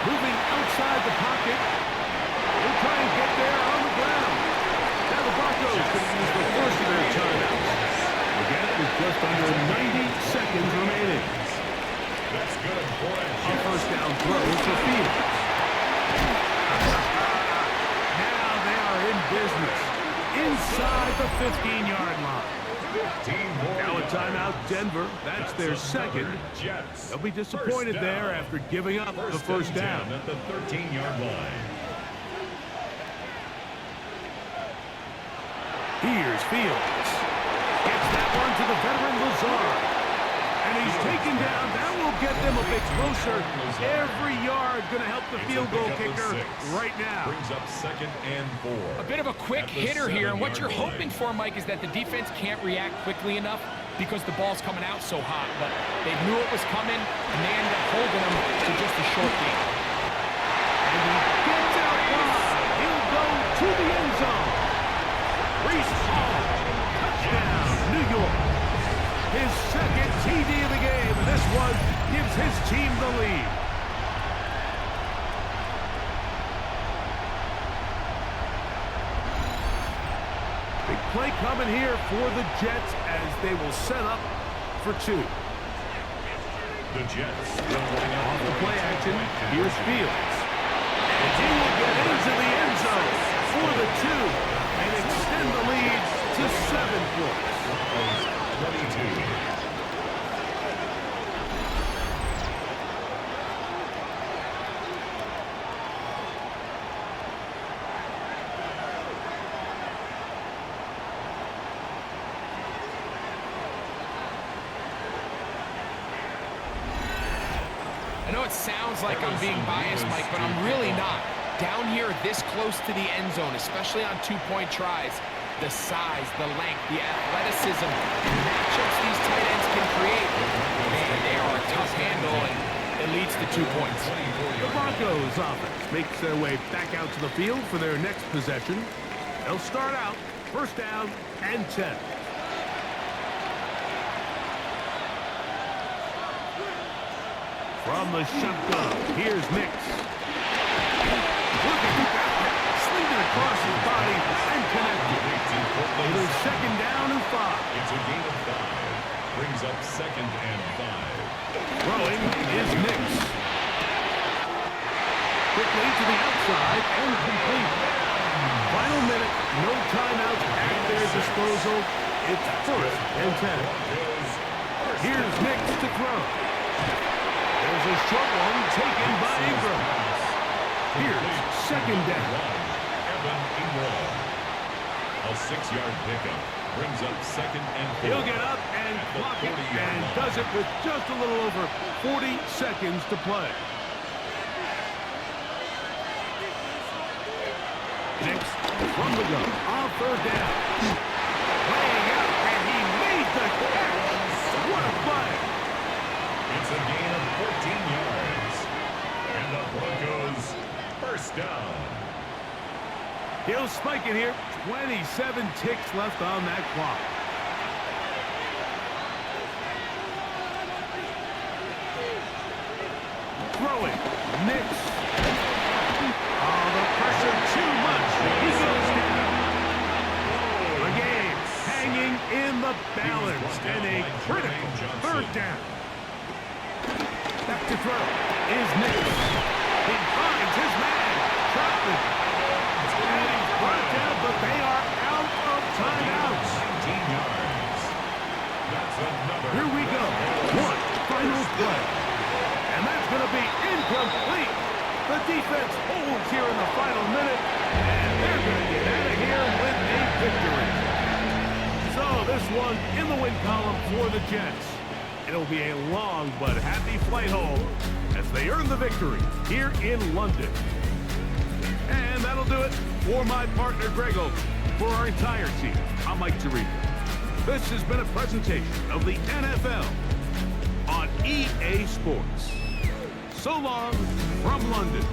Moving outside the pocket. They'll try and get there on the ground. Now the Broncos could use the first of their timeouts. Again, with just under 90 seconds remaining.
That's good for
A first down throw for Fields. Now they are in business inside the 15-yard line. Now a timeout, Denver. That's their 2nd. They'll be disappointed there after giving up the first down.
At the 13-yard line.
Here's Fields. Gets that one to the veteran Lazard. And he's taken down. That will get them a bit closer. Every yard going to help the field goal kicker right now.
Brings up 2nd and 4.
A bit of a quick hitter here, and what you're hoping for, Mike, is that the defense can't react quickly enough because the ball's coming out so hot. But they knew it was coming, and they ended up holding them to just a short game.
And he gets out wide. He'll go to the end zone. Reese Hall, touchdown, New York. His 2nd TD of the game, and this one gives his team the lead. Big play coming here for the Jets as they will set up for 2.
The Jets
Off the play action, here's Fields. And he will get into the end zone for the 2 and extend the lead to 7 points.
22.
I know it sounds like I'm being biased, Mike, but I'm really not. Down here this close to the end zone, especially on 2-point tries, the size, the length, the athleticism, the matchups these tight ends can create, man, they are a tough handle, and it leads to 2 points.
The Broncos offense makes their way back out to the field for their next possession. They'll start out 1st down and 10. From the shotgun, here's Nix. Looking at that, slinging across his body and connected. It is 2nd down and 5.
It's a gain of 5. Brings up 2nd and 5.
Throwing is Nix. Quickly to the outside and complete. Final minute, no timeouts at their disposal. It's 1st and 10. Here's Nix to throw. There's a short one taken by Ingram. Here's 2nd down.
Evan Ingram. A 6-yard pickup. Brings up 2nd and 4.
He'll get up and clock it and does it with just a little over 40 seconds to play. Nix from the gun on 3rd down. Laying out, and he made the catch. What a play.
It's a gain of 14 yards. And the Broncos 1st down.
He'll spike it here. 27 ticks left on that clock. Throwing. Nix. Oh, the pressure too much. He goes down. The game hanging in the balance. And a critical 3rd down. Back to throw is Nix. He finds his man. Troutman. And he's brought down, but they are out of timeouts.
19 yards. That's another.
Here we go. One final play. And that's going to be incomplete. The defense holds here in the final minute. And they're going to get out of here with a victory. So this one in the win column for the Jets. It'll be a long but happy flight home as they earn the victory here in London. And that'll do it for my partner, Greg Oak. For our entire team, I'm Mike Tirico. This has been a presentation of the NFL on EA Sports. So long from London.